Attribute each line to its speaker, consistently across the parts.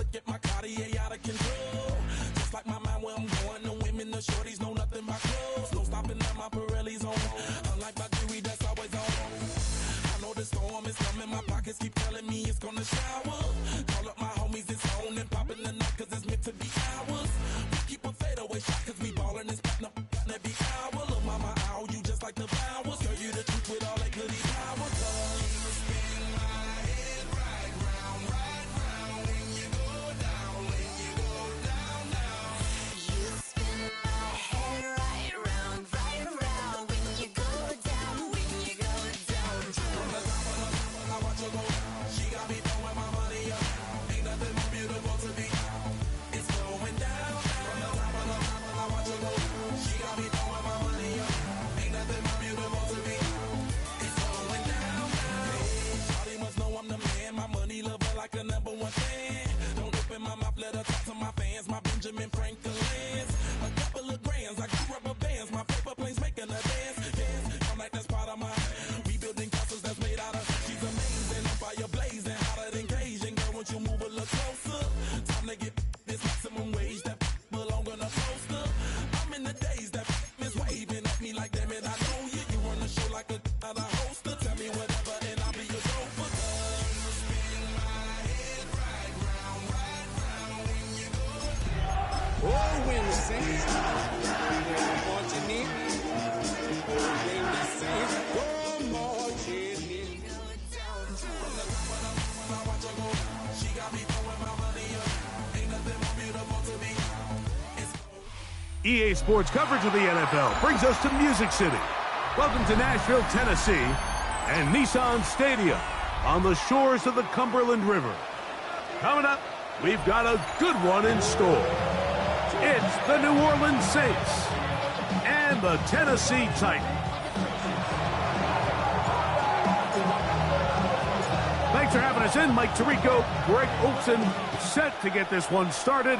Speaker 1: look at my Cartier out of control. Just like my mind where I'm going, the women, the shorties know nothing but clothes. No stopping at my Pirelli's on. Unlike my jewelry that's always on. I know the storm is coming, my pockets keep telling me it's gonna shower. Call up my homies, it's on and popping the night cause it's meant to be ours. We keep a fadeaway shot cause we ballin' this platinum every hour. Look mama, ow, you just like the flowers. Girl, you the truth with all that goody power. You spin my head right round when you go down, when you go down, down.
Speaker 2: You spin my head right round when you go down, when you go down.
Speaker 1: From the top of I watch her go down. She got me throwing my money up. Ain't nothing more beautiful to me. It's going down. From the top of I watch her go down. She got me throwing my money up. Ain't nothing more beautiful to me. It's going down. Shawty must know I'm the man. My money lover like a number one fan. Don't open my mouth, let her talk to my fans. My Benjamin Franklin's. A couple of grands, I got rubber bands. My paper planes making a dance. I'm like that's part of my. We building castles that's made out of. She's amazing, on fire blazing, hotter than Cajun. Girl, won't you move a little closer? Time to get this maximum wage that belong on a poster. I'm in the days that is waving at me like damn it, I know you. You run the show like a hoster. Tell me whatever and I'll be your chauffeur. You spin my head right round when you go.
Speaker 3: Oh, when the Saints marching in, when the Saints go marching in.
Speaker 1: From the top of I watch her go down. She got me throwing my money up. Ain't nothing more beautiful to me. It's
Speaker 4: EA Sports coverage of the NFL brings us to Music City. Welcome to Nashville, Tennessee, and Nissan Stadium on the shores of the Cumberland River. Coming up, we've got a good one in store. It's the New Orleans Saints and the Tennessee Titans. Thanks for having us in. Mike Tirico, Greg Olson, set to get this one started.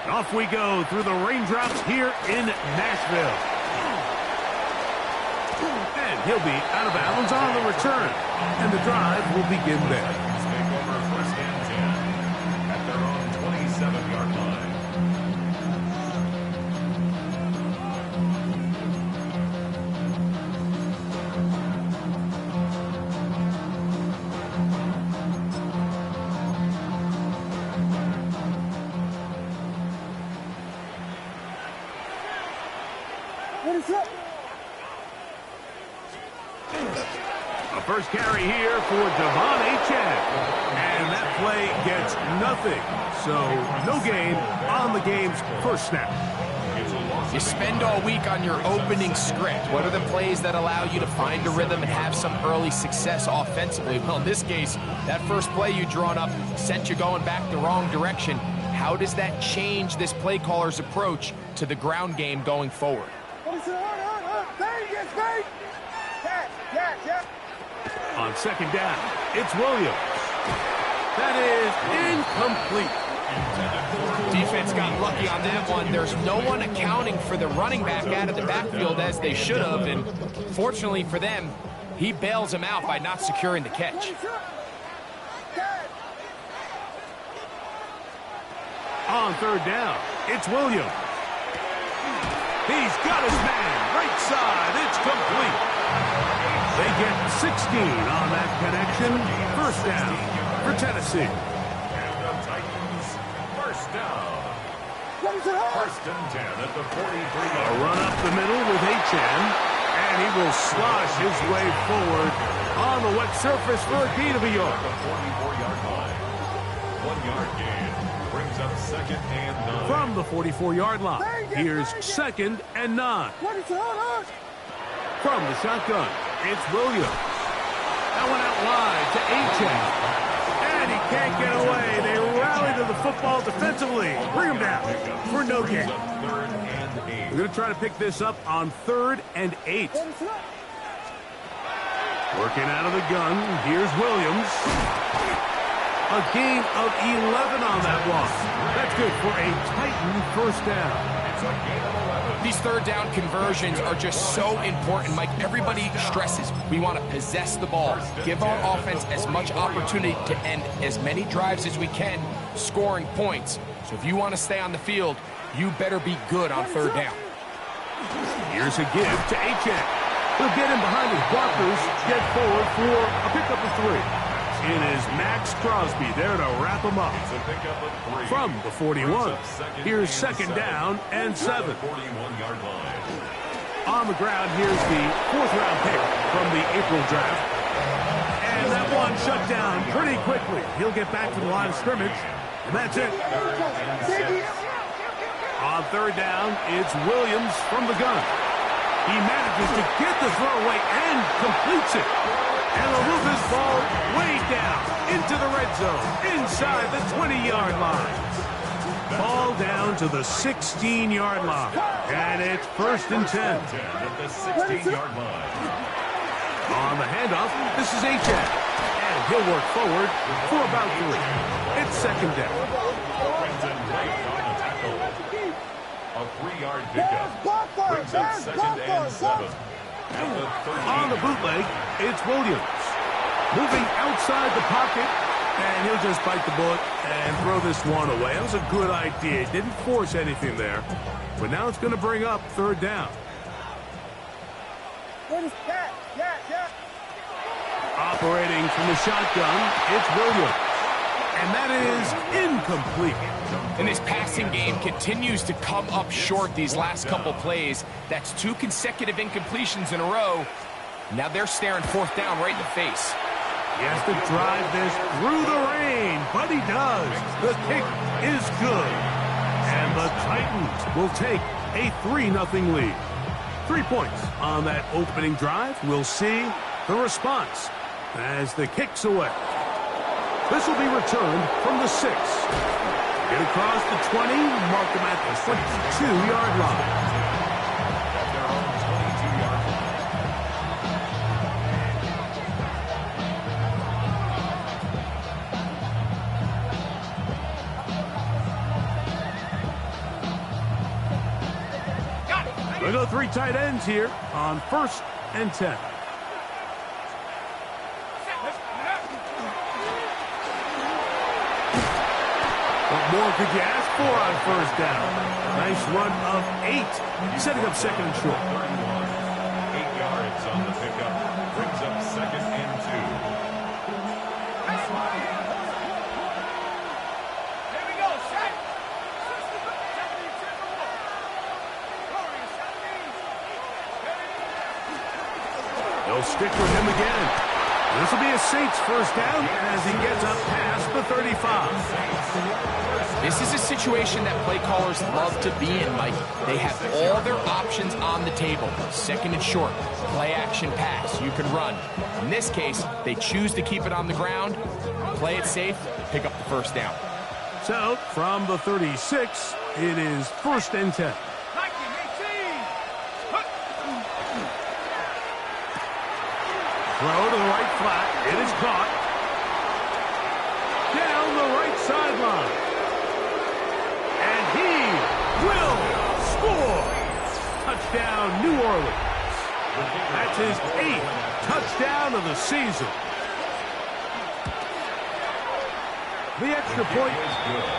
Speaker 4: Off we go through the raindrops here in Nashville. And he'll be out of bounds on the return. And the drive will begin there.
Speaker 5: Take over first and 10 at their own 27-yard line.
Speaker 4: A first carry here for Devon Achane. And that play gets nothing. So no gain on the game's first snap.
Speaker 6: You spend all week on your opening script. What are the plays that allow you to find a rhythm and have some early success offensively? Well, in this case, that first play you drawn up sent you going back the wrong direction. How does that change this play caller's approach to the ground game going forward?
Speaker 4: On second down, it's Williams. That is incomplete.
Speaker 6: Defense got lucky on that one. There's no one accounting for the running back out of the backfield as they should have, and fortunately for them, he bails him out by not securing the catch.
Speaker 4: On third down, it's Williams. He's got his man, right side, it's complete. They get 16 on that connection. First down for Tennessee.
Speaker 5: And the Titans, first down. First and 10 at the 43-yard
Speaker 4: A run up the middle with Achane, and he will slosh his way forward on the wet surface for a gain of a yard.
Speaker 5: the 44-yard line. 1 yard gain brings up second and 9.
Speaker 4: From the 44-yard line, here's second and 9. From the shotgun, it's Williams. That one out wide to Achane. And he can't get away. They rally to the football defensively. Bring him down for no gain.
Speaker 5: Third and 8.
Speaker 4: We're going to try to pick this up on 3rd and 8. Working out of the gun, here's Williams. A gain of 11 on that one. That's good for a Titan first down.
Speaker 5: It's a gain of 11.
Speaker 6: These third down conversions are just so important, Mike. Everybody stresses we want to possess the ball, give our offense as much opportunity to end as many drives as we can scoring points. So if you want to stay on the field, you better be good on third down.
Speaker 4: Here's a give to Achan. He'll get in behind his blockers, get forward for a pickup of 3. It is Max Crosby there to wrap him up.
Speaker 5: It's a pickup of 3.
Speaker 4: From the 41, here's second down and 7.
Speaker 5: 41-yard line.
Speaker 4: On the ground, here's the 4th-round pick from the April draft. And that one shut down pretty quickly. He'll get back to the line of scrimmage, and that's it. On third down, it's Williams from the gun. He manages to get the throwaway and completes it. And he'll move this ball way down into the red zone, inside the 20-yard line. Ball down to the 16-yard line. And it's 1st and 10.
Speaker 5: At the 16-yard line.
Speaker 4: On the handoff, this is Achan. And he'll work forward for about 3. It's second down.
Speaker 5: Brenton Lake on the tackle. A 3-yard pickup. Brings up second and 7. At the 13.
Speaker 4: On the bootleg, it's Williams. Moving outside the pocket, and he'll just bite the bullet and throw this one away. That was a good idea. Didn't force anything there. But now it's going to bring up third down. Operating from the shotgun, it's Williams. And that is incomplete.
Speaker 6: And this passing game continues to come up short these last couple plays. That's 2 consecutive incompletions in a row. Now they're staring 4th down right in the face.
Speaker 4: He has to drive this through the rain, but he does. The kick is good. And the Titans will take a 3-0 lead. 3 points on that opening drive. We'll see the response as the kick's away. This will be returned from the 6. Get across the 20, mark him at the 22-yard line.
Speaker 5: At their own 22-yard line.
Speaker 4: We'll go 3 tight ends here on 1st and 10. What more could you ask for on 1st down? Nice run of 8, setting up second and short.
Speaker 5: 31. 8 yards on the pickup. Brings up second and 2.
Speaker 4: They'll stick with him again. This will be a Saints 1st down as he gets up past the 35.
Speaker 6: This is a situation that play callers love to be in, Mike. They have all their options on the table. Second and short, play action pass, you can run. In this case, they choose to keep it on the ground, play it safe, pick up the 1st down.
Speaker 4: So, from the 36, it is 1st and 10. Throw to the right flat. It is caught. Down the right sideline. And he will score. Touchdown, New Orleans. That's his 8th touchdown of the season. The extra point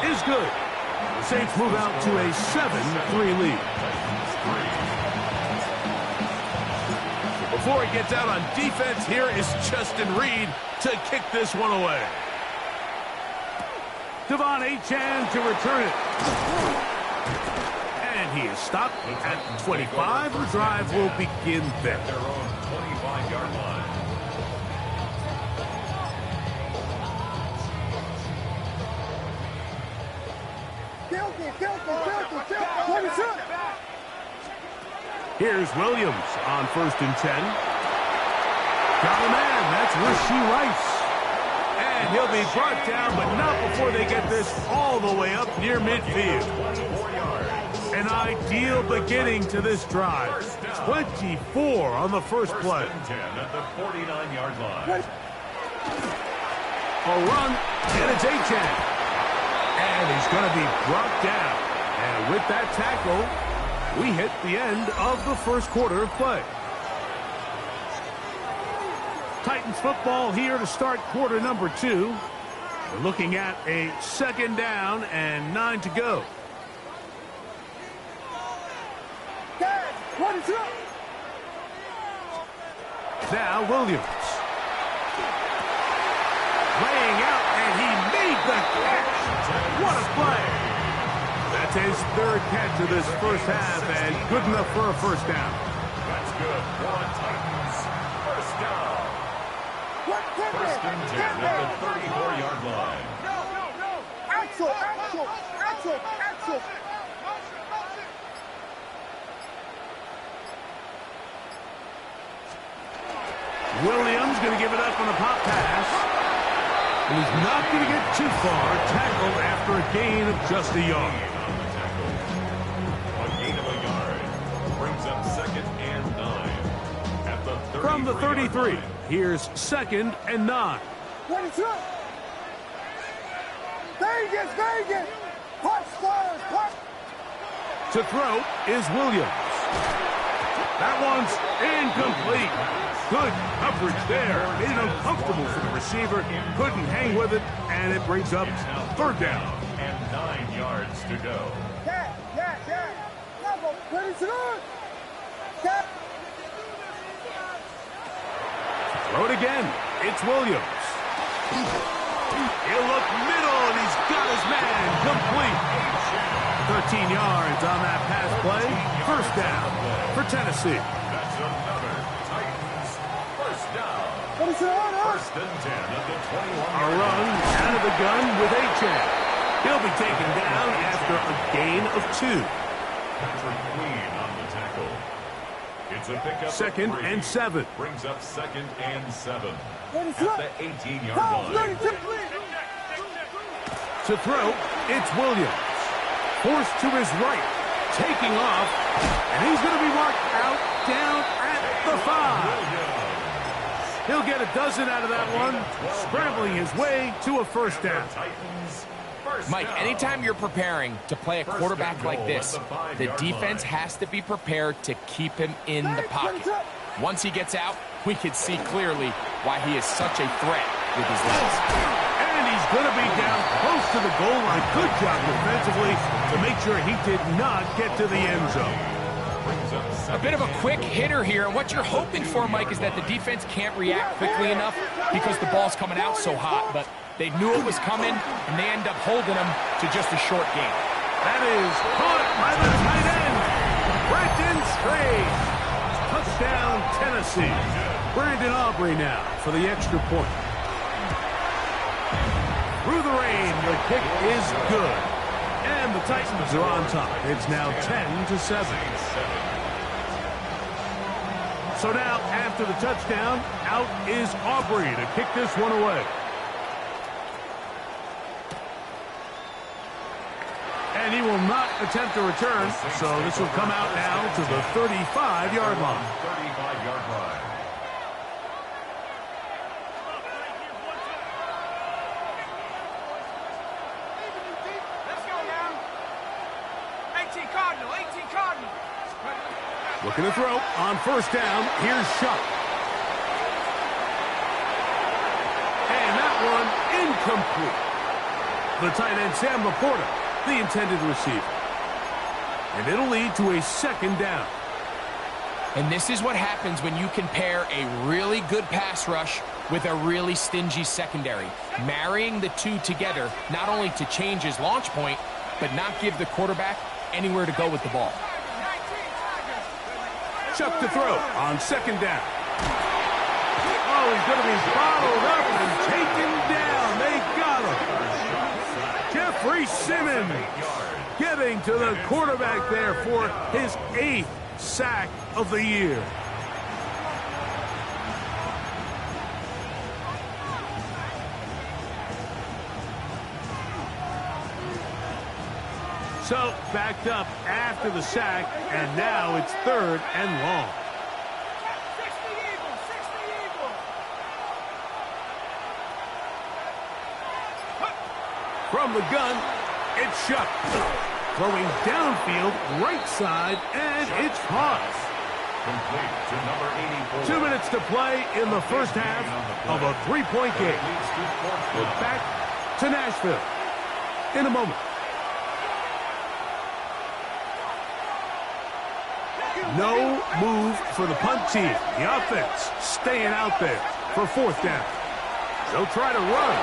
Speaker 4: is good. The Saints move out to a 7-3 lead. Before he gets out on defense, here is Justin Reed to kick this one away. Devon Achan to return it. And he is stopped at the 25. The drive will begin there.
Speaker 5: Their own 25-yard line.
Speaker 4: Here's Williams on 1st and 10. Got a man. That's Rashee Rice. And he'll be brought down, but not before they get this all the way up near midfield.
Speaker 5: 24 yards.
Speaker 4: An ideal beginning to this drive. 24 on the first play.
Speaker 5: 10 at the 49-yard line.
Speaker 4: A run, and it's Achan. And he's going to be brought down. And with that tackle, we hit the end of the first quarter of play. Titans football here to start quarter number 2. We're looking at a 2nd down and 9 to go. Now Williams. Laying out, and he made the catch. What a play. That's his 3rd catch of this first half, and good enough for a 1st down.
Speaker 5: That's good. One Titans. 1st down. 1st and 10 at the 34-yard line.
Speaker 7: Axel.
Speaker 4: Williams going to give it up on a pop pass. He's not going to get too far. Tackled after a gain of just a yard.
Speaker 5: A gain of a yard brings up 2nd and 9 at the 33.
Speaker 4: From the 33, here's 2nd and 9.
Speaker 7: Vegas. Punch.
Speaker 4: To throw is Williams. That one's incomplete. Good coverage there. Made it uncomfortable for the receiver. Couldn't hang with it, and it brings up 3rd down.
Speaker 5: And 9 yards to go.
Speaker 4: Throw it again. It's Williams. He'll look middle, and he's got his man complete. 13 yards on that pass play. 1st down for Tennessee.
Speaker 5: That's another Titans 1st down. 1st and 10 at the 21.
Speaker 4: A run out of the gun with Achan. He'll be taken down after a gain of 2.
Speaker 5: Patrick Queen on the tackle. It's a pickup.
Speaker 4: 2nd and 7.
Speaker 5: Brings up 2nd and 7 at the 18-yard line.
Speaker 4: To throw, it's Williams. Forced to his right, taking off, and he's going to be marked out down at the 5. He'll get a dozen out of that one, scrambling his way to a 1st down.
Speaker 6: Mike, anytime you're preparing to play a quarterback like this, the defense has to be prepared to keep him in the pocket. Once he gets out, we can see clearly why he is such a threat with his legs.
Speaker 4: And he's going to be down close to the goal line. Good job defensively to make sure he did not get to the end zone.
Speaker 6: A bit of a quick hitter here, and what you're hoping for, Mike, is that the defense can't react quickly enough because the ball's coming out so hot, but they knew it was coming, and they end up holding him to just a short gain.
Speaker 4: That is caught by the tight end, Brenton Strange. Touchdown, Tennessee. Brandon Aubrey now for the extra point. Through the rain, the kick is good. And the Titans are on top. It's now 10-7. So now, after the touchdown, out is Aubrey to kick this one away. And he will not attempt to return, so this will come out now to the 35-yard line.
Speaker 5: 35-yard line.
Speaker 4: Looking to throw on 1st down. Here's Shuck. And that one incomplete. The tight end, Sam Laporta, the intended receiver. And it'll lead to a 2nd down.
Speaker 6: And this is what happens when you can pair a really good pass rush with a really stingy secondary. Marrying the two together, not only to change his launch point, but not give the quarterback anywhere to go with the ball.
Speaker 4: Chuck to throw on 2nd down. Oh, he's going to be bottled up and taken down. They got him. Jeffrey Simmons getting to the quarterback there for his 8th sack of the year. So, backed up after the sack, and now it's 3rd and long. From the gun, it's Shuck. Throwing downfield, right side, and it's caught.
Speaker 5: Complete to number 84.
Speaker 4: 2 minutes to play in the first half of a 3-point game. We're back to Nashville in a moment. No move for the punt team. The offense staying out there for fourth down. They'll try to run.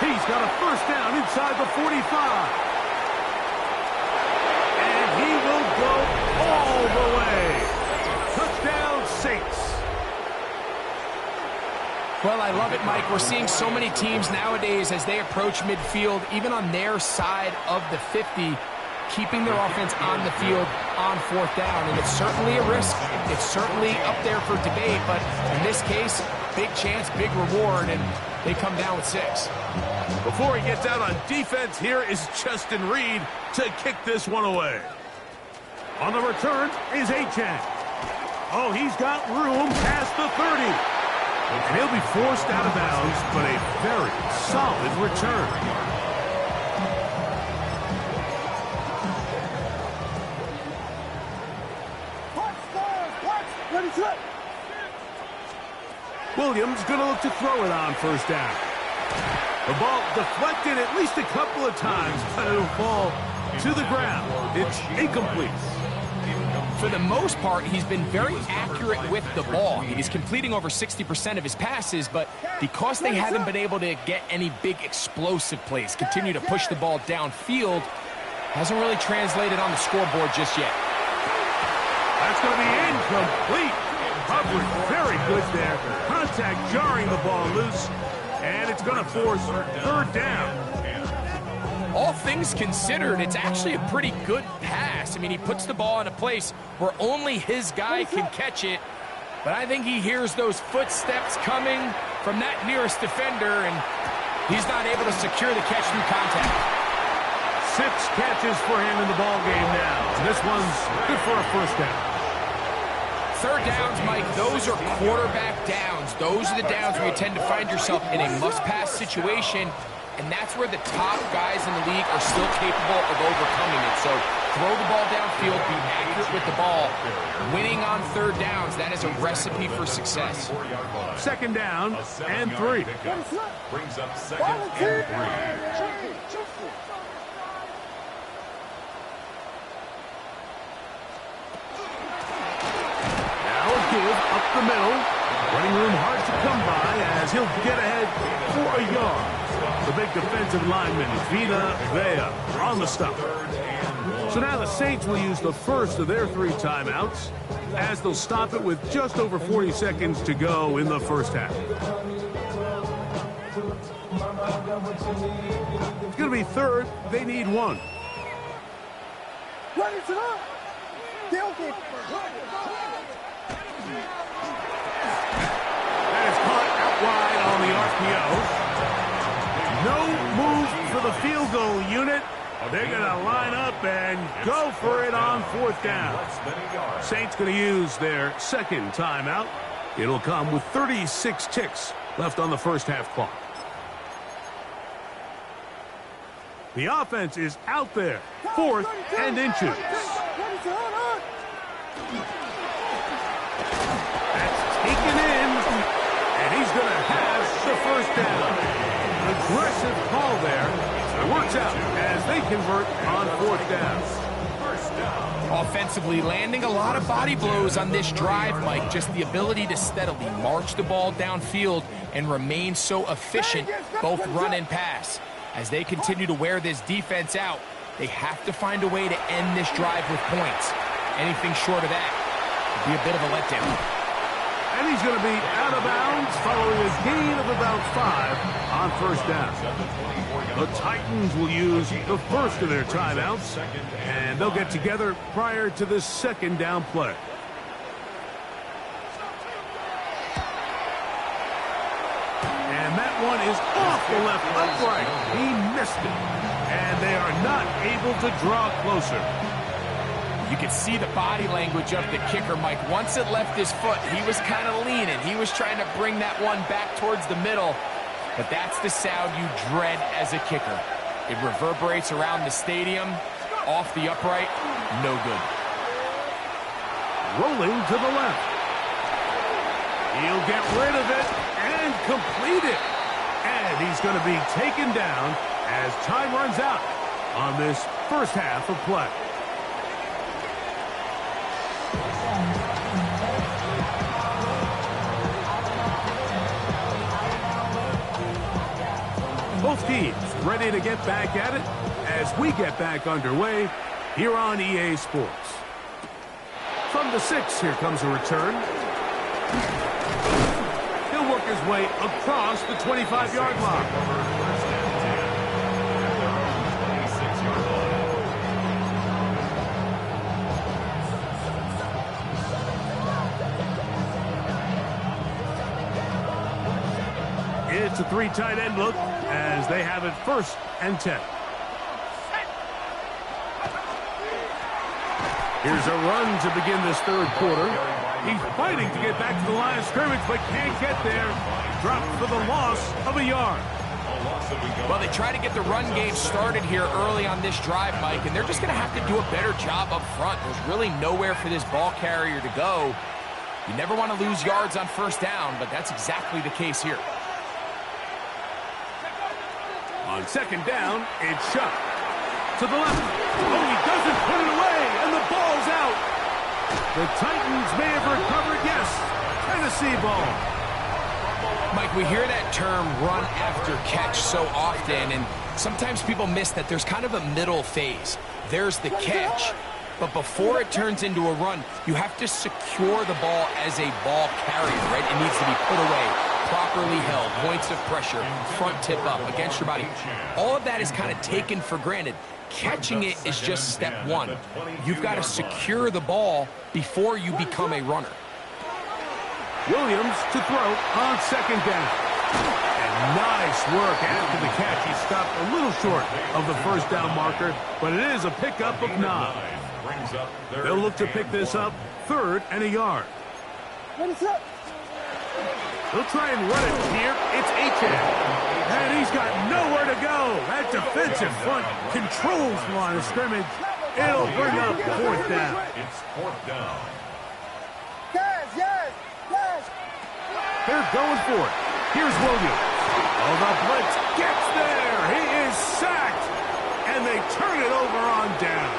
Speaker 4: He's got a first down inside the 45. And he will go all the way. Touchdown, Saints.
Speaker 6: Well, I love it, Mike. We're seeing so many teams nowadays as they approach midfield, even on their side of the 50, keeping their offense on the field on fourth down. And it's certainly a risk. It's certainly up there for debate. But in this case, big chance, big reward, and they come down with 6.
Speaker 4: Before he gets out on defense, here is Justin Reed to kick this one away. On the return is Achane. Oh, he's got room past the 30. And he'll be forced out of bounds, but a very solid return. Williams going to look to throw it on first down. The ball deflected at least a couple of times, but it'll fall to the ground. It's incomplete.
Speaker 6: For the most part, he's been very accurate with the ball. He's completing over 60% of his passes, but because they haven't been able to get any big explosive plays, continue to push the ball downfield, hasn't really translated on the scoreboard just yet.
Speaker 4: That's going to be incomplete. Coverage very good there. Contact jarring the ball loose, and it's going to force third down.
Speaker 6: All things considered, it's actually a pretty good pass. I mean, he puts the ball in a place where only his guy can catch it, but I think he hears those footsteps coming from that nearest defender, and he's not able to secure the catch through contact.
Speaker 4: 6 catches for him in the ball game now. This one's good for a first down.
Speaker 6: Third downs, Mike, those are quarterback downs. Those are the downs where you tend to find yourself in a must-pass situation, and that's where the top guys in the league are still capable of overcoming it. So throw the ball downfield, be accurate with the ball. Winning on third downs, that is a recipe for success.
Speaker 4: Second down and 3.
Speaker 5: Brings up second and 3.
Speaker 4: Give up the middle. Running room hard to come by as he'll get ahead for a yard. The big defensive lineman, Vita Vea, on the stop. So now the Saints will use the first of their 3 timeouts as they'll stop it with just over 40 seconds to go in the first half. It's going to be third. They need 1. Wide on the RPO. No move for the field goal unit. They're going to line up and go for it on fourth down. Saints going to use their second timeout. It'll come with 36 ticks left on the first half clock. The offense is out there. 4th and inches. That's taken in. And he's going to have the first down. Aggressive call there. It works out as they convert on fourth down.
Speaker 6: Offensively, landing a lot of body blows on this drive, Mike. Just the ability to steadily march the ball downfield and remain so efficient, both run and pass. As they continue to wear this defense out, they have to find a way to end this drive with points. Anything short of that would be a bit of a letdown.
Speaker 4: And he's going to be out of bounds following a gain of about 5 on first down. The Titans will use the first of their timeouts, and they'll get together prior to the second down play. And that one is off the left upright. He missed it, and they are not able to draw closer.
Speaker 6: You could see the body language of the kicker, Mike. Once it left his foot, he was kind of leaning. He was trying to bring that one back towards the middle. But that's the sound you dread as a kicker. It reverberates around the stadium, off the upright, no good.
Speaker 4: Rolling to the left. He'll get rid of it and complete it. And he's going to be taken down as time runs out on this first half of play. Both teams ready to get back at it as we get back underway here on EA Sports. From the 6, here comes a return. He'll work his way across the 25-yard line. It's a 3 tight end look as they have it 1st and 10. Here's a run to begin this 3rd quarter. He's fighting to get back to the line of scrimmage, but can't get there. Dropped for the loss of a yard.
Speaker 6: Well, they try to get the run game started here early on this drive, Mike, and they're just going to have to do a better job up front. There's really nowhere for this ball carrier to go. You never want to lose yards on 1st down, but that's exactly the case here.
Speaker 4: On 2nd down, it's Shuck. To the left. Oh, he doesn't put it away, and the ball's out. The Titans may have recovered, yes. Tennessee ball.
Speaker 6: Mike, we hear that term run after catch so often, and sometimes people miss that there's kind of a middle phase. There's the catch, but before it turns into a run, you have to secure the ball as a ball carrier, right? It needs to be put away, properly held, points of pressure, front tip up against your body. All of that is kind of taken for granted. Catching it is just step 1. You've got to secure the ball before you become a runner.
Speaker 4: Williams to throw on 2nd down. And nice work after the catch. He stopped a little short of the 1st down marker, but it is a pickup of 9. They'll look to pick this up 3rd and a yard. He'll try and run it here. It's Achane. And he's got nowhere to go. That defensive front controls the line of scrimmage. It'll bring up 4th down.
Speaker 5: It's 4th down.
Speaker 7: Yes.
Speaker 4: They're going for it. Here's Williams. Oh, the blitz gets there. He is sacked. And they turn it over on down.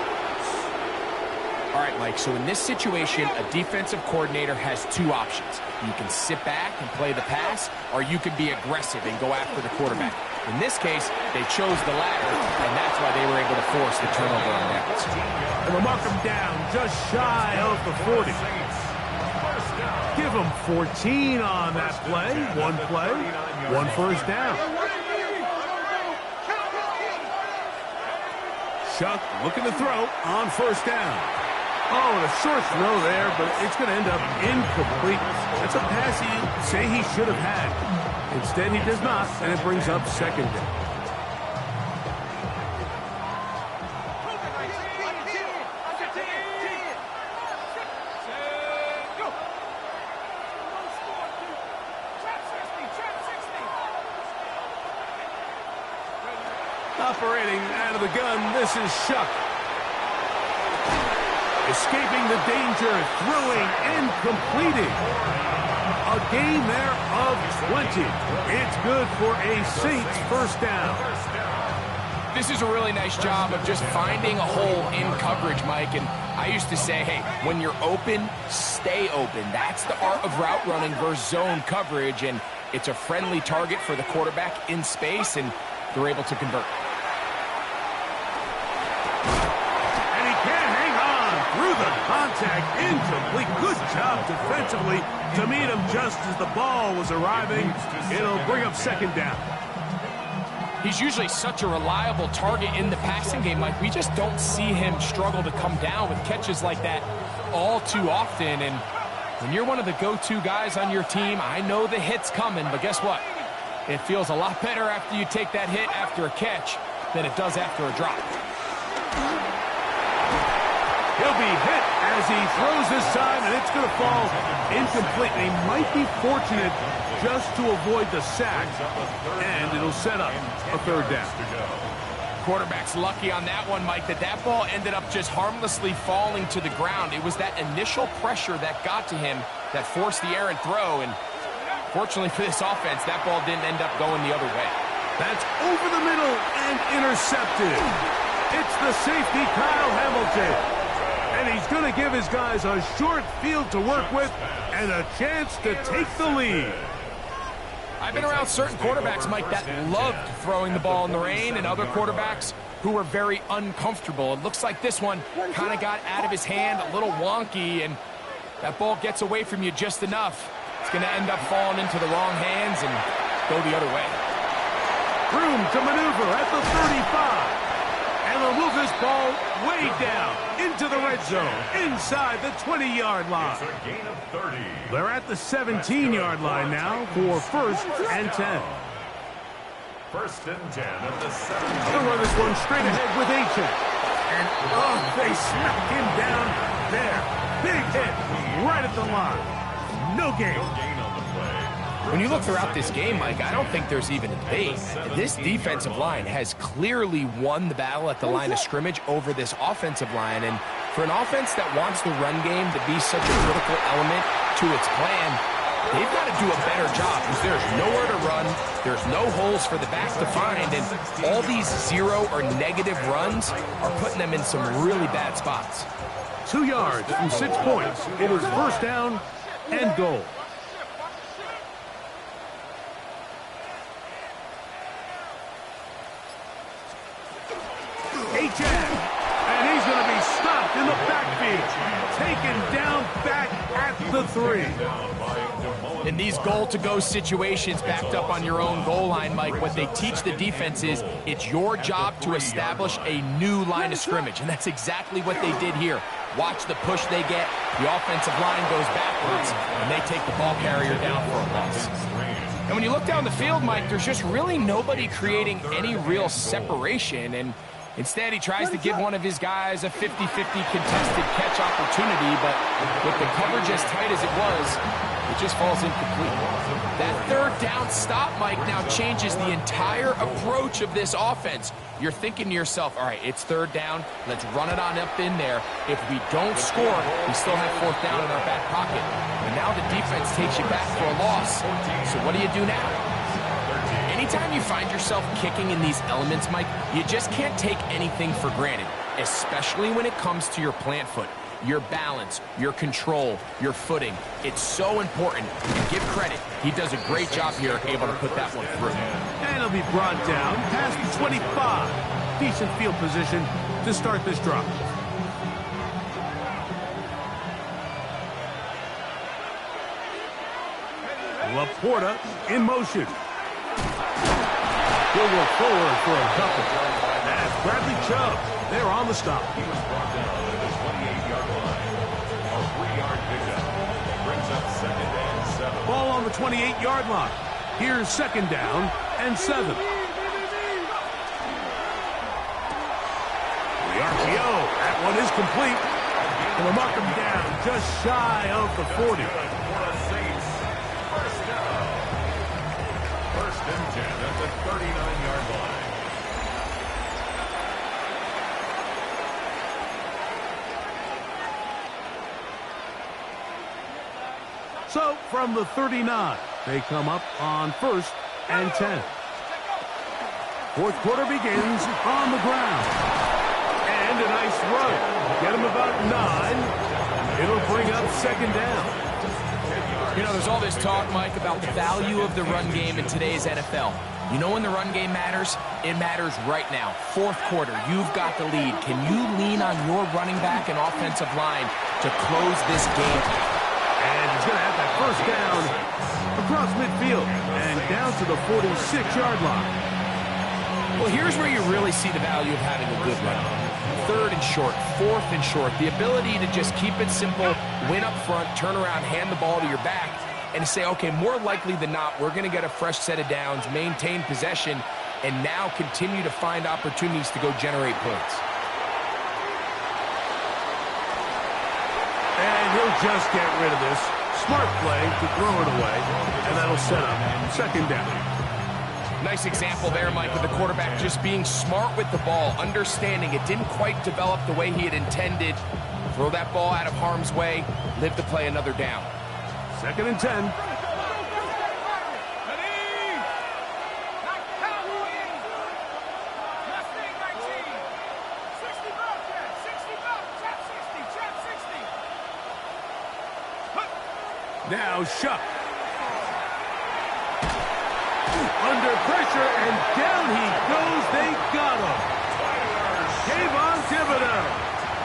Speaker 6: All right, Mike, so in this situation, a defensive coordinator has 2 options. You can sit back and play the pass, or you can be aggressive and go after the quarterback. In this case, they chose the latter, and that's why they were able to force the turnover on downs.
Speaker 4: And we'll mark him down just shy of the 40. Give him 14 on that play. 1 play, 1 1st down. Shuck looking to throw on 1st down. Oh, and a short throw there, but it's going to end up incomplete. That's a pass he'd say he should have had. Instead, he does not, and it brings up 2nd down. Operating out of the gun, this is Shuck. Escaping the danger, throwing and completing. A gain there of 20. It's good for a Saints 1st down.
Speaker 6: This is a really nice job of just finding a hole in coverage, Mike. And I used to say, hey, when you're open, stay open. That's the art of route running versus zone coverage. And it's a friendly target for the quarterback in space, and they're able to convert.
Speaker 4: Through the contact, incomplete. Good job defensively to meet him just as the ball was arriving. It'll bring up 2nd down.
Speaker 6: He's usually such a reliable target in the passing game, Mike. We just don't see him struggle to come down with catches like that all too often. And when you're one of the go-to guys on your team, I know the hit's coming, but guess what? It feels a lot better after you take that hit after a catch than it does after a drop.
Speaker 4: He'll be hit as he throws this time, and it's going to fall incomplete. He might be fortunate just to avoid the sack, and it'll set up a 3rd down.
Speaker 6: Quarterback's lucky on that one, Mike, that ball ended up just harmlessly falling to the ground. It was that initial pressure that got to him that forced the errant throw, and Fortunately for this offense, that ball didn't end up going the other way.
Speaker 4: That's over the middle and intercepted. It's the safety, Kyle Hamilton. And he's going to give his guys a short field to work with and a chance to take the lead.
Speaker 6: I've been around certain quarterbacks, Mike, that loved throwing the ball in the rain, and other quarterbacks who were very uncomfortable. It looks like this one kind of got out of his hand, a little wonky, and that ball gets away from you just enough. It's going to end up falling into the wrong hands and go the other way.
Speaker 4: Room to maneuver at the 35. And they'll move this ball way down into the red zone, inside the 20-yard line.
Speaker 5: It's a gain of 30.
Speaker 4: They're at the 17-yard line now for 1st and 10.
Speaker 5: 1st and 10 at the 7.
Speaker 4: They'll run this one straight ahead with Ancient. And, oh, they smack him down there. Big hit right at the line. No gain.
Speaker 5: No gain on the play.
Speaker 6: When you look throughout this game, Mike, I don't think there's even a debate. This defensive line has clearly won the battle at the line of scrimmage over this offensive line. And for an offense that wants the run game to be such a critical element to its plan, they've got to do a better job because there's nowhere to run, there's no holes for the back to find, and all these zero or negative runs are putting them in some really bad spots.
Speaker 4: 2 yards from 6 points. It is 1st down and goal. H.M. And he's going to be stopped in the backfield. Taken down back at the 3.
Speaker 6: In these goal-to-go situations backed up on your own goal line, Mike, what they teach the defense is it's your job to establish a new line of scrimmage, and that's exactly what they did here. Watch the push they get. The offensive line goes backwards, and they take the ball carrier down for a loss. And when you look down the field, Mike, there's just really nobody creating any real separation, and instead, he tries to give one of his guys a 50-50 contested catch opportunity, but with the coverage as tight as it was, it just falls incomplete. That 3rd down stop, Mike, now changes the entire approach of this offense. You're thinking to yourself, all right, it's 3rd down. Let's run it on up in there. If we don't score, we still have 4th down in our back pocket. And now the defense takes you back for a loss. So what do you do now? Anytime you find yourself kicking in these elements, Mike, you just can't take anything for granted, especially when it comes to your plant foot, your balance, your control, your footing. It's so important. And give credit. He does a great job here, able to put that one through.
Speaker 4: And he'll be brought down past the 25. Decent field position to start this drive. Laporta in motion. He'll go forward for a couple. That's Bradley Chubb. They're on the stop.
Speaker 5: He was brought down at the 28-yard line. A 3-yard pickup. Brings up 2nd and 7.
Speaker 4: Ball on the 28-yard line. Here's 2nd down and 7. The RPO. That one is complete. And they'll mark him down just shy of the 40.
Speaker 5: For a Saints. 1st down. 1st and 10 at the 39-yard line.
Speaker 4: So from the 39, they come up on 1st and 10. 4th quarter begins on the ground. And a nice run. Get him about 9. It'll bring up 2nd down.
Speaker 6: You know, there's all this talk, Mike, about the value of the run game in today's NFL. You know when the run game matters? It matters right now. 4th quarter, you've got the lead. Can you lean on your running back and offensive line to close this game?
Speaker 4: And he's going to have that 1st down across midfield and down to the 46-yard line.
Speaker 6: Well, here's where you really see the value of having a good run. 3rd and short, 4th and short. The ability to just keep it simple, win up front, turn around, hand the ball to your back, and say, okay, more likely than not, we're going to get a fresh set of downs, maintain possession, and now continue to find opportunities to go generate points.
Speaker 4: And he'll just get rid of this. Smart play to throw it away, and that'll set up 2nd down.
Speaker 6: Nice example there, Mike, of the quarterback just being smart with the ball, understanding it didn't quite develop the way he had intended. Throw that ball out of harm's way, live to play another down.
Speaker 4: 2nd and 10. Now Shuck. Under pressure, and down he goes. They got him. Kayvon Thibodeau.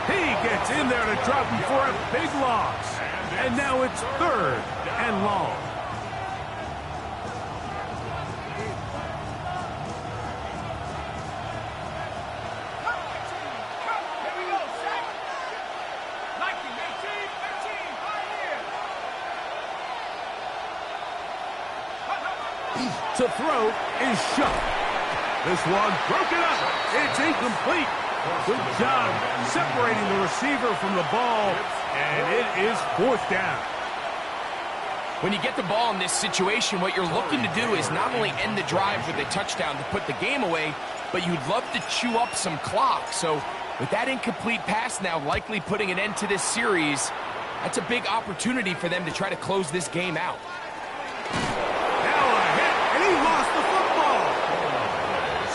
Speaker 4: He gets in there to drop him for a big loss. And now it's 3rd and long. To throw is Shuck. This one broken up. It's incomplete. Good job separating the receiver from the ball, and it is 4th down.
Speaker 6: When you get the ball in this situation, what you're looking to do is not only end the drive with a touchdown to put the game away, but you'd love to chew up some clock. So with that incomplete pass now likely putting an end to this series, that's a big opportunity for them to try to close this game out.
Speaker 4: He lost the football.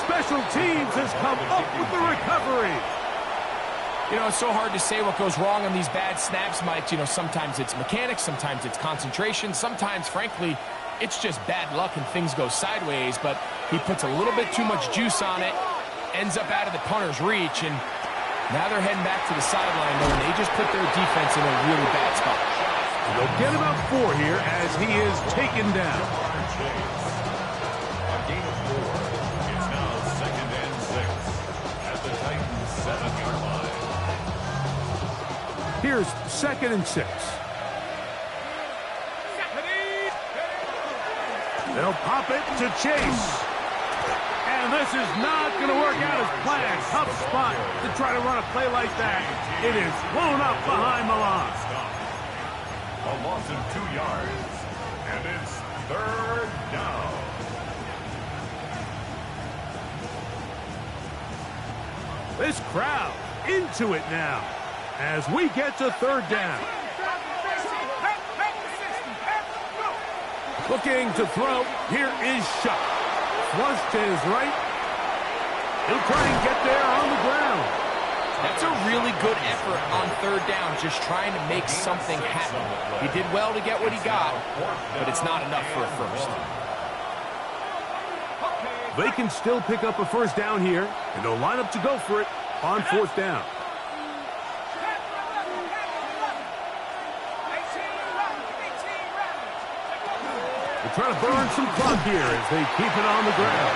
Speaker 4: Special teams has come up with the recovery.
Speaker 6: You know, it's so hard to say what goes wrong on these bad snaps, Mike. You know, sometimes it's mechanics, sometimes it's concentration, sometimes, frankly, it's just bad luck and things go sideways, but he puts a little bit too much juice on it, ends up out of the punter's reach, and now they're heading back to the sideline, though, and they just put their defense in a really bad spot.
Speaker 4: They'll get about 4 here as he is taken down. Here's 2nd and 6. They'll pop it to Chase. And this is not going to work out as planned. Tough spot to try to run a play like that. It is blown up behind the line.
Speaker 5: A loss of 2 yards. And it's 3rd down.
Speaker 4: This crowd into it now as we get to 3rd down. Looking to throw. Here is Shuck. Flush to his right. He'll try and get there on the ground.
Speaker 6: That's a really good effort on 3rd down, just trying to make something happen. He did well to get what he got, but it's not enough for a first.
Speaker 4: They can still pick up a 1st down here, and they'll line up to go for it on 4th down. They're trying to burn some clock here as they keep it on the ground.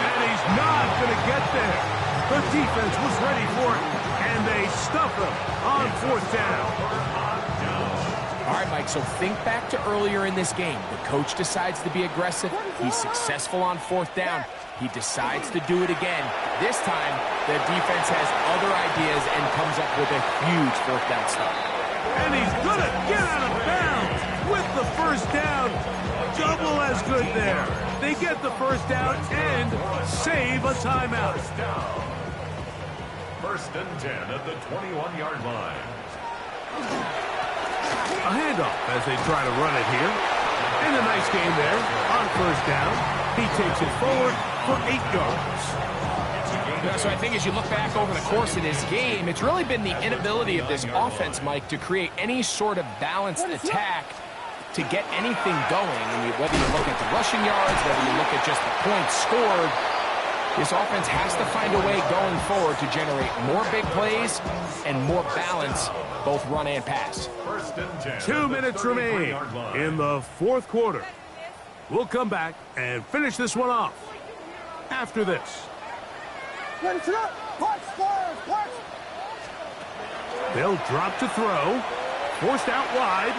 Speaker 4: And he's not going to get there. The defense was ready for it, and they stuff him on 4th down.
Speaker 6: All right, Mike, so think back to earlier in this game. The coach decides to be aggressive. He's successful on 4th down. He decides to do it again. This time, the defense has other ideas and comes up with a huge 4th down stop.
Speaker 4: And he's going to get out of bounds with the 1st down. Double as good there. They get the 1st down and save a timeout.
Speaker 5: 1st and 10 at the 21-yard line.
Speaker 4: A handoff as they try to run it here. And a nice game there on 1st down. He takes it forward for 8 yards.
Speaker 6: Yeah, so I think as you look back over the course of this game, it's really been the inability of this offense, Mike, to create any sort of balanced attack to get anything going. And whether you look at the rushing yards, whether you look at just the points scored, this offense has to find a way going forward to generate more big plays and more balance, both run and pass.
Speaker 4: 2 minutes remain in the 4th quarter. We'll come back and finish this one off after this. They'll drop to throw. Forced out wide.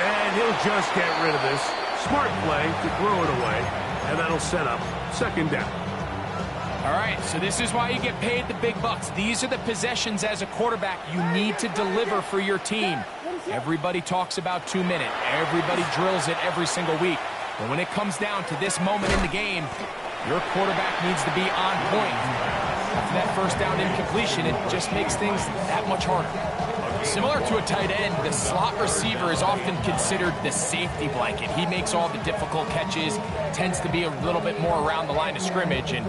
Speaker 4: And he'll just get rid of this. Smart play to throw it away. And that'll set up 2nd down.
Speaker 6: All right, so this is why you get paid the big bucks. These are the possessions as a quarterback you need to deliver for your team. Everybody talks about 2 minute. Everybody drills it every single week. But when it comes down to this moment in the game, your quarterback needs to be on point. After that 1st down incompletion, it just makes things that much harder. Similar to a tight end, the slot receiver is often considered the safety blanket. He makes all the difficult catches, tends to be a little bit more around the line of scrimmage, and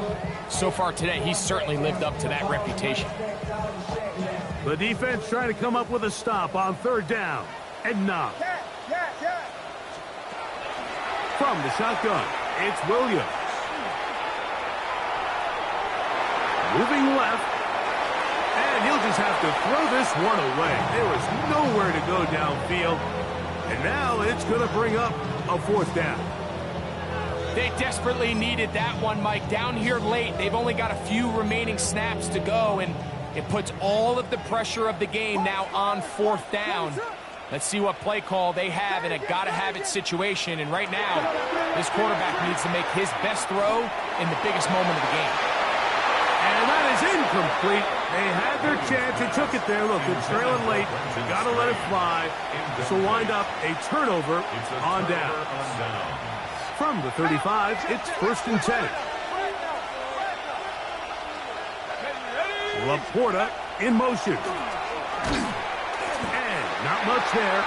Speaker 6: so far today, he's certainly lived up to that reputation.
Speaker 4: The defense trying to come up with a stop on 3rd down. and 9.
Speaker 7: Yeah.
Speaker 4: From the shotgun, it's Williams. Moving left, and he'll just have to throw this one away. There was nowhere to go downfield, and now it's going to bring up a 4th down.
Speaker 6: They desperately needed that one, Mike. Down here late, they've only got a few remaining snaps to go, and it puts all of the pressure of the game now on 4th down. Let's see what play call they have in a gotta-have-it situation. And right now, this quarterback needs to make his best throw in the biggest moment of the game.
Speaker 4: And that is incomplete. They had their chance. They took it there. Look, they're trailing late. Got to let it fly. This will wind up a turnover on down. From the 35, it's 1st and 10. Laporta in motion. And not much there.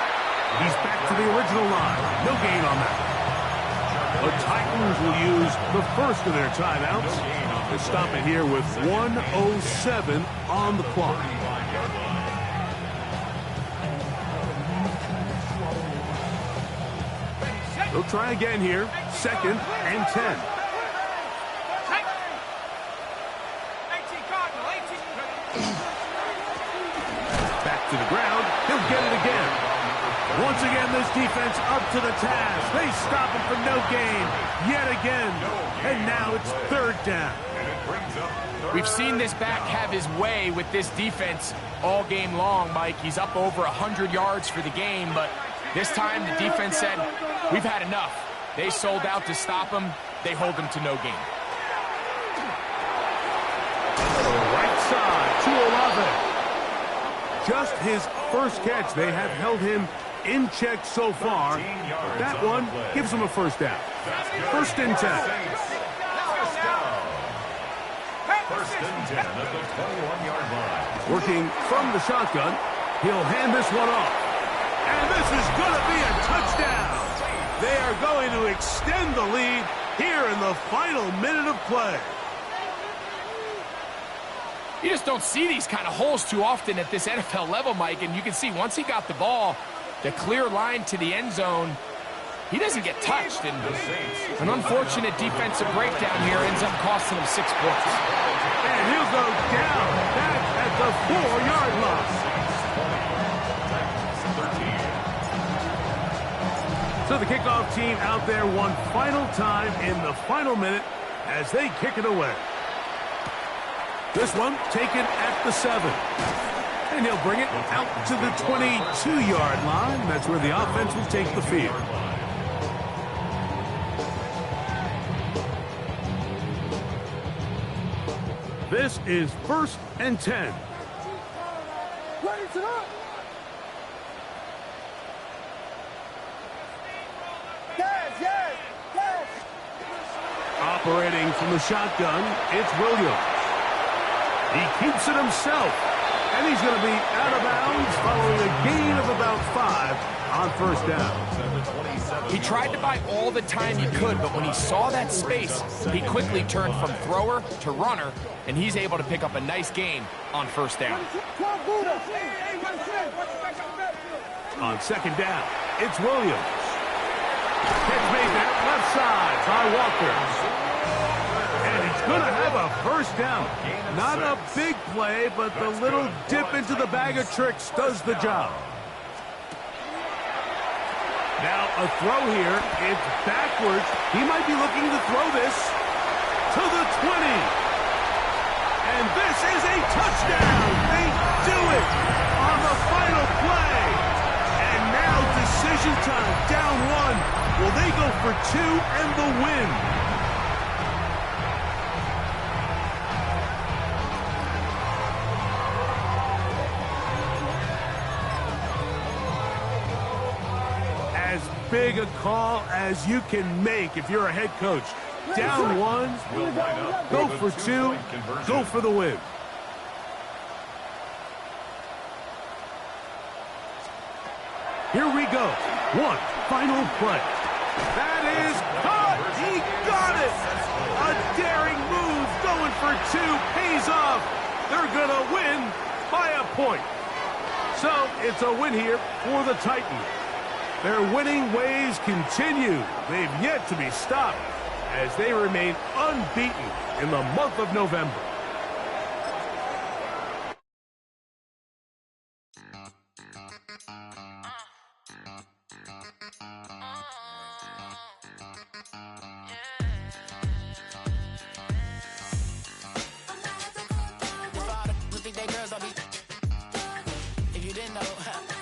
Speaker 4: He's back to the original line. No gain on that. The Titans will use the first of their timeouts to stop it here with 1:07 on the clock. They'll try again here. 2nd and 10. Back to the ground. He'll get it again. Once again, this defense up to the task. They stop him for no gain yet again. And now it's 3rd down.
Speaker 6: We've seen this back have his way with this defense all game long, Mike. He's up over 100 yards for the game, but this time the defense said, we've had enough. They sold out to stop him. They hold him to no gain.
Speaker 4: Right side to 11. Just his first catch. They have held him in check so far. That one gives him a 1st down. 1st and 10.
Speaker 5: 1st and 10 at the 21-yard line.
Speaker 4: Working from the shotgun. He'll hand this one off. And this is going to be a touchdown. They are going to extend the lead here in the final minute of play.
Speaker 6: You just don't see these kind of holes too often at this NFL level, Mike, and you can see once he got the ball, the clear line to the end zone, he doesn't get touched, and an unfortunate defensive breakdown here ends up costing him 6 points.
Speaker 4: And he'll go down back at the 4-yard line. So the kickoff team out there one final time in the final minute as they kick it away. This one taken at the 7. And he'll bring it out to the 22-yard line. That's where the offense will take the field. This is 1st and 10.
Speaker 7: Yes.
Speaker 4: Operating from the shotgun, it's Williams. He keeps it himself, and he's going to be out of bounds following a gain of about 5 on 1st down.
Speaker 6: He tried to buy all the time he could, but when he saw that space, he quickly turned from thrower to runner, and he's able to pick up a nice gain on 1st down.
Speaker 4: On 2nd down, it's Williams. Catch made there, left side by Walker. And he's going to have a 1st down. Not a big play, but the little dip into the bag of tricks does the job. Now a throw here. It's backwards. He might be looking to throw this to the 20. And this is a touchdown. They do it on the final play. And now decision time. Down 1. Will they go for 2 and the win? As big a call as you can make if you're a head coach. Down 1, go for 2, go for the win. Here we go. One final play. That is caught. He got it. A daring move going for 2 pays off. They're going to win by a point. So it's a win here for the Titans. Their winning ways continue. They've yet to be stopped as they remain unbeaten in the month of November.
Speaker 2: If you didn't know,